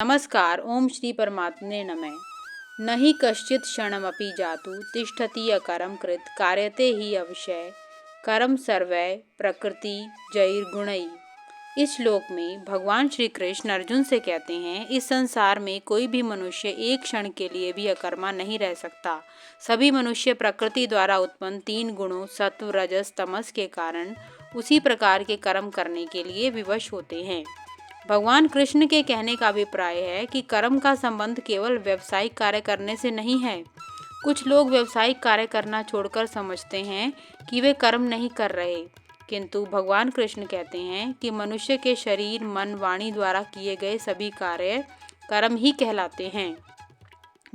नमस्कार। ओम श्री परमात्मने नमः। न हि कश्चित् क्षणमपि जातु तिष्ठति अकरम कृत कार्यते ही अवश्य करम सर्वै प्रकृति जैर्गुणैः। इस श्लोक में भगवान श्री कृष्ण अर्जुन से कहते हैं, इस संसार में कोई भी मनुष्य एक क्षण के लिए भी अकर्मा नहीं रह सकता। सभी मनुष्य प्रकृति द्वारा उत्पन्न 3 गुणों सत्व रजस तमस के कारण उसी प्रकार के कर्म करने के लिए विवश होते हैं। भगवान कृष्ण के कहने का अभिप्राय है कि कर्म का संबंध केवल व्यावसायिक कार्य करने से नहीं है। कुछ लोग व्यावसायिक कार्य करना छोड़कर समझते हैं कि वे कर्म नहीं कर रहे, किंतु भगवान कृष्ण कहते हैं कि मनुष्य के शरीर मन वाणी द्वारा किए गए सभी कार्य कर्म ही कहलाते हैं।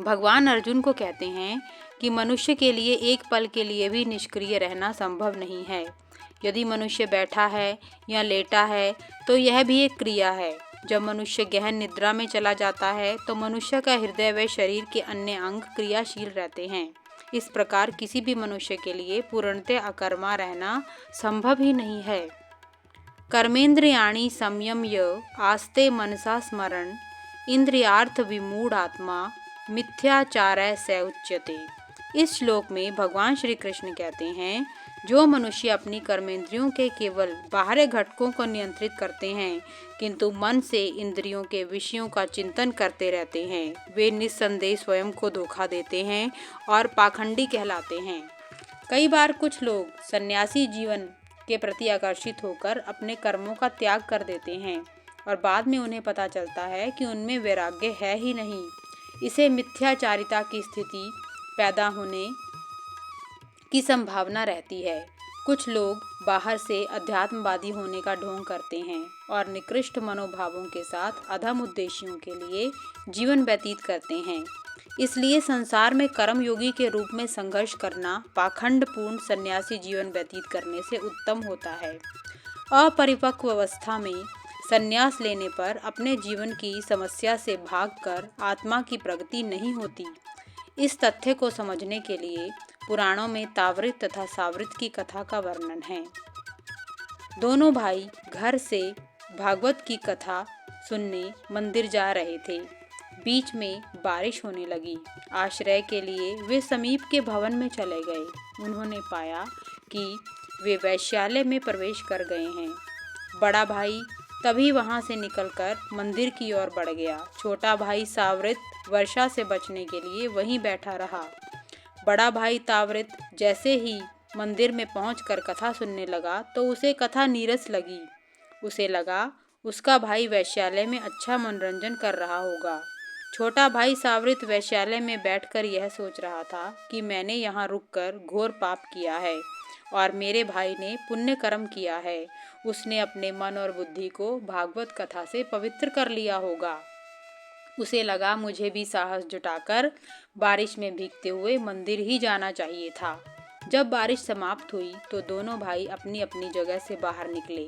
भगवान अर्जुन को कहते हैं कि मनुष्य के लिए एक पल के लिए भी निष्क्रिय रहना संभव नहीं है। यदि मनुष्य बैठा है या लेटा है तो यह भी एक क्रिया है। जब मनुष्य गहन निद्रा में चला जाता है तो मनुष्य का हृदय व शरीर के अन्य अंग क्रियाशील रहते हैं। इस प्रकार किसी भी मनुष्य के लिए पूर्णतः अकर्मा रहना संभव ही नहीं है। कर्मेंद्रियाणि संयम्य आस्ते मनसा स्मरण इंद्रियार्थ विमूढ़ आत्मा मिथ्याचारः स उच्यते। इस श्लोक में भगवान श्री कृष्ण कहते हैं, जो मनुष्य अपनी कर्मेंद्रियों के केवल बाहरी घटकों को नियंत्रित करते हैं किंतु मन से इंद्रियों के विषयों का चिंतन करते रहते हैं, वे निस्संदेह स्वयं को धोखा देते हैं और पाखंडी कहलाते हैं। कई बार कुछ लोग सन्यासी जीवन के प्रति आकर्षित होकर अपने कर्मों का त्याग कर देते हैं और बाद में उन्हें पता चलता है कि उनमें वैराग्य है ही नहीं। इसे मिथ्याचारिता की स्थिति पैदा होने की संभावना रहती है। कुछ लोग बाहर से अध्यात्मवादी होने का ढोंग करते हैं और निकृष्ट मनोभावों के साथ अधम उद्देश्यों के लिए जीवन व्यतीत करते हैं। इसलिए संसार में कर्मयोगी के रूप में संघर्ष करना पाखंडपूर्ण सन्यासी जीवन व्यतीत करने से उत्तम होता है। अपरिपक्व अवस्था में संन्यास लेने पर अपने जीवन की समस्या से भागकर आत्मा की प्रगति नहीं होती। इस तथ्य को समझने के लिए पुराणों में तावृत तथा सावृत की कथा का वर्णन है। दोनों भाई घर से भागवत की कथा सुनने मंदिर जा रहे थे। बीच में बारिश होने लगी। आश्रय के लिए वे समीप के भवन में चले गए। उन्होंने पाया कि वे वेश्यालय में प्रवेश कर गए हैं। बड़ा भाई तभी वहां से निकलकर मंदिर की ओर बढ़ गया। छोटा भाई सावृत वर्षा से बचने के लिए वहीं बैठा रहा। बड़ा भाई तावृत जैसे ही मंदिर में पहुंचकर कथा सुनने लगा तो उसे कथा नीरस लगी। उसे लगा उसका भाई वैश्यालय में अच्छा मनोरंजन कर रहा होगा। छोटा भाई सावृत वैश्यालय में बैठकर यह सोच रहा था कि मैंने यहाँ रुककर घोर पाप किया है और मेरे भाई ने पुण्य कर्म किया है। उसने अपने मन और बुद्धि को भागवत कथा से पवित्र कर लिया होगा। उसे लगा मुझे भी साहस जुटाकर बारिश में भीगते हुए मंदिर ही जाना चाहिए था। जब बारिश समाप्त हुई तो दोनों भाई अपनी अपनी जगह से बाहर निकले।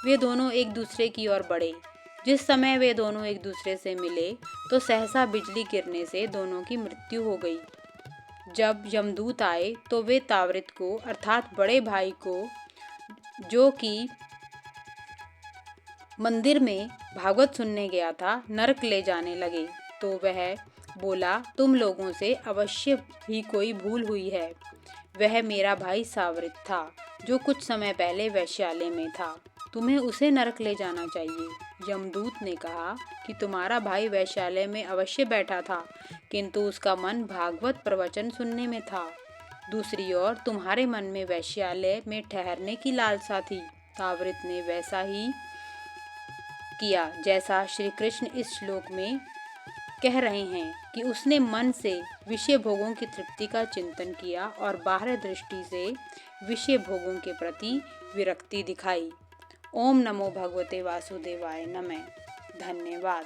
वे दोनों एक दूसरे की ओर बढ़े। जिस समय वे दोनों एक दूसरे से मिले तो सहसा बिजली गिरने से दोनों की मृत्यु हो गई। जब यमदूत आए तो वे तावृत को अर्थात बड़े भाई को, जो कि मंदिर में भागवत सुनने गया था, नरक ले जाने लगे। तो वह बोला, तुम लोगों से अवश्य ही कोई भूल हुई है। वह मेरा भाई सावृत था जो कुछ समय पहले वैश्यालय में था। तुम्हें उसे नरक ले जाना चाहिए। यमदूत ने कहा कि तुम्हारा भाई वैश्यालय में अवश्य बैठा था किंतु उसका मन भागवत प्रवचन सुनने में था। दूसरी ओर तुम्हारे मन में वैश्यालय में ठहरने की लालसा थी। तावृत ने वैसा ही किया जैसा श्री कृष्ण इस श्लोक में कह रहे हैं कि उसने मन से विषय भोगों की तृप्ति का चिंतन किया और बाह्य दृष्टि से विषय भोगों के प्रति विरक्ति दिखाई। ओम नमो भगवते वासुदेवाय नमः। धन्यवाद।